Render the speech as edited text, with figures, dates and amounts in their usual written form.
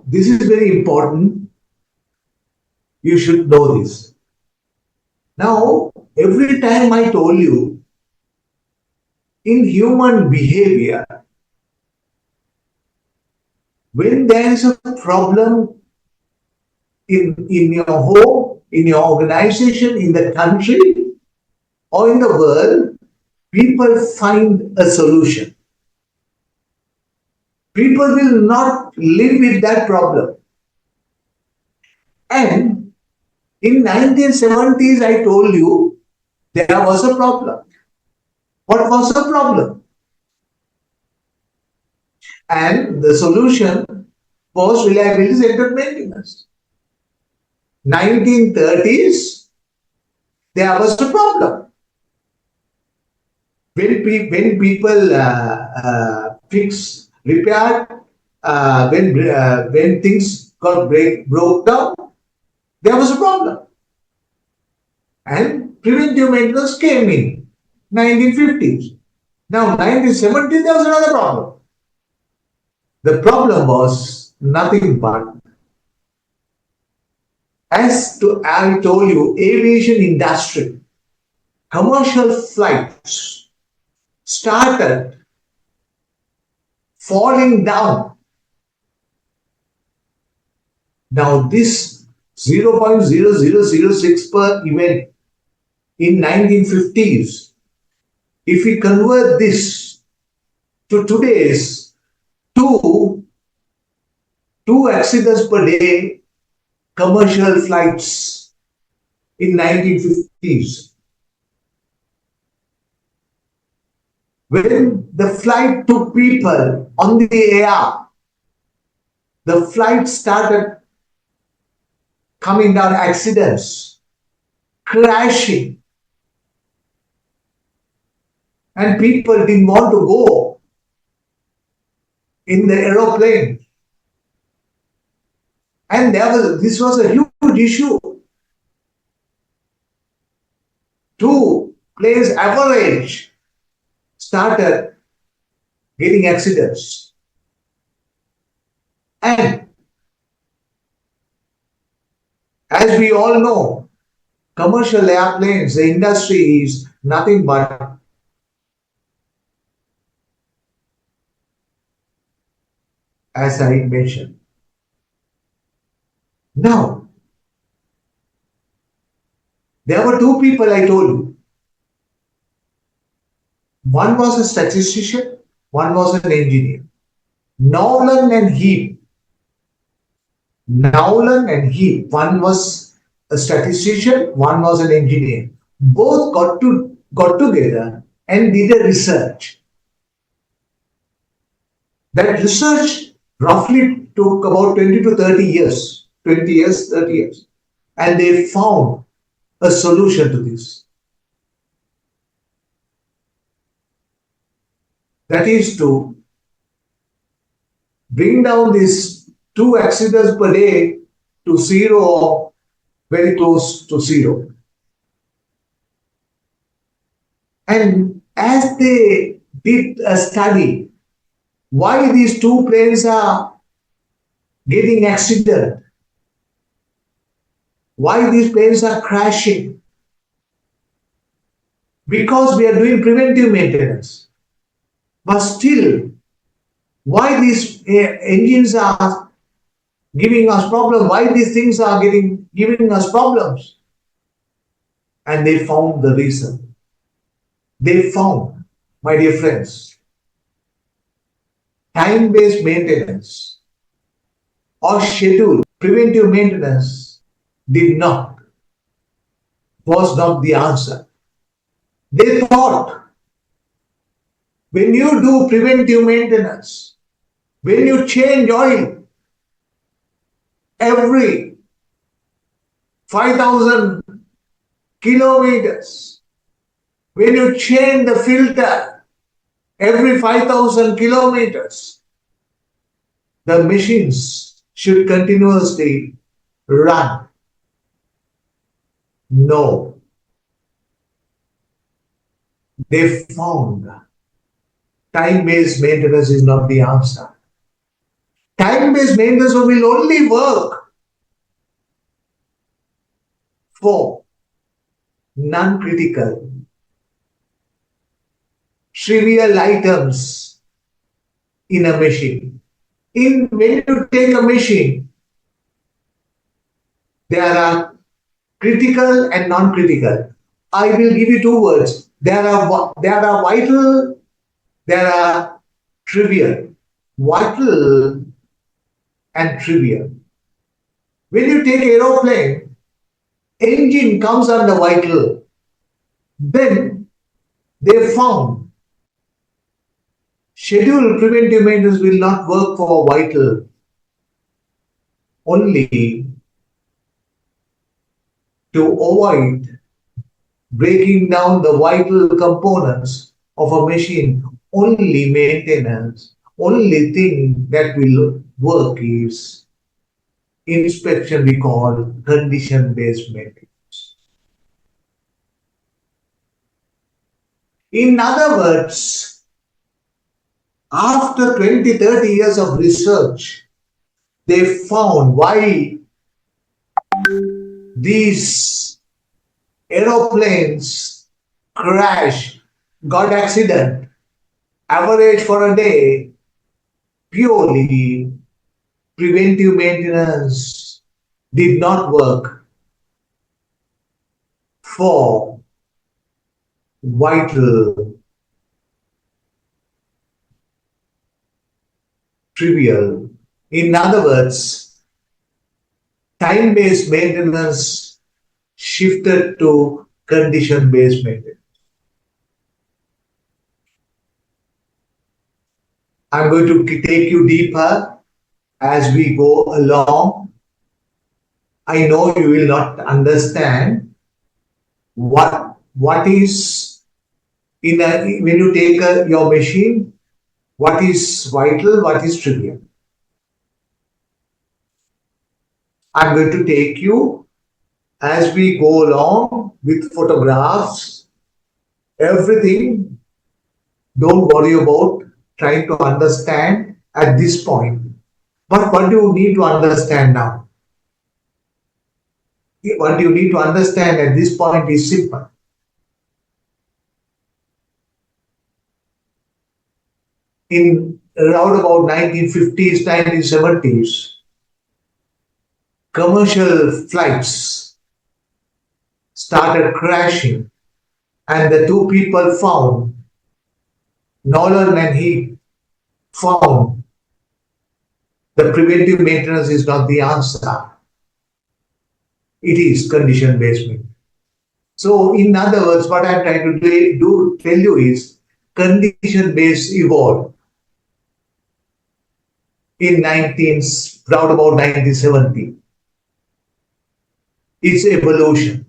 this is very important. You should know this. Now, every time I told you, in human behavior, when there is a problem in your home, in your organization, in the country, or in the world, people find a solution. People will not live with that problem. And in 1970s, I told you there was a problem. What was the problem? And the solution was reliability centered maintenance. 1930s, there was a problem. When people repaired, when things broke down, there was a problem. And preventive maintenance came in 1950s. Now 1970s, there was another problem. The problem was nothing but, I told you, aviation industry, commercial flights started falling down. Now this 0.0006 per event in 1950s, if we convert this to today's two accidents per day commercial flights in 1950s. When the flight took people on the air, the flight started coming down, accidents, crashing, and people didn't want to go in the aeroplane. And this was a huge issue. Two planes average started getting accidents. And as we all know, commercial airplanes, the industry is nothing but as I mentioned. Now, there were two people I told you. One was a statistician, one was an engineer. Nowlan and Heap. Nowlan and Heap. One was a statistician, one was an engineer. Both got together and did a research. That research roughly took about 20 to 30 years. 20 years, 30 years. And they found a solution to this. That is to bring down these 2 accidents per day to zero or very close to zero. And as they did a study, why these 2 planes are getting accident, why these planes are crashing, because we are doing preventive maintenance. But still, why these engines are giving us problems, why these things are giving us problems? And they found the reason. They found, my dear friends, time-based maintenance or schedule preventive maintenance was not the answer. They thought, when you do preventive maintenance, when you change oil every 5,000 kilometers, when you change the filter every 5,000 kilometers, the machines should continuously run. No. They found time-based maintenance is not the answer. Time-based maintenance will only work for non-critical, trivial items in a machine. In when you take a machine, there are critical and non-critical. I will give you two words. There are vital, there are trivial. Vital and trivial. When you take aeroplane, engine comes under vital. Then they found scheduled preventive maintenance will not work for vital, only to avoid breaking down the vital components of a machine. Only maintenance, only thing that will work is inspection, we call condition based maintenance. In other words, after 20, 30 years of research, they found why these aeroplanes crash, got accident, average for a day, purely preventive maintenance did not work for vital, trivial. In other words, time-based maintenance shifted to condition-based maintenance. I'm going to take you deeper as we go along. I know you will not understand what is when you take your machine, what is vital, what is trivial. I'm going to take you as we go along with photographs, everything. Don't worry about trying to understand at this point. But what do you need to understand now? What you need to understand at this point is simple. In around about 1950s, 1970s, commercial flights started crashing, and the two people found, Nowlan and Heap, found the preventive maintenance is not the answer. It is condition based maintenance. So, in other words, what I'm trying to tell you is condition based evolved in round about 1970. It's evolution.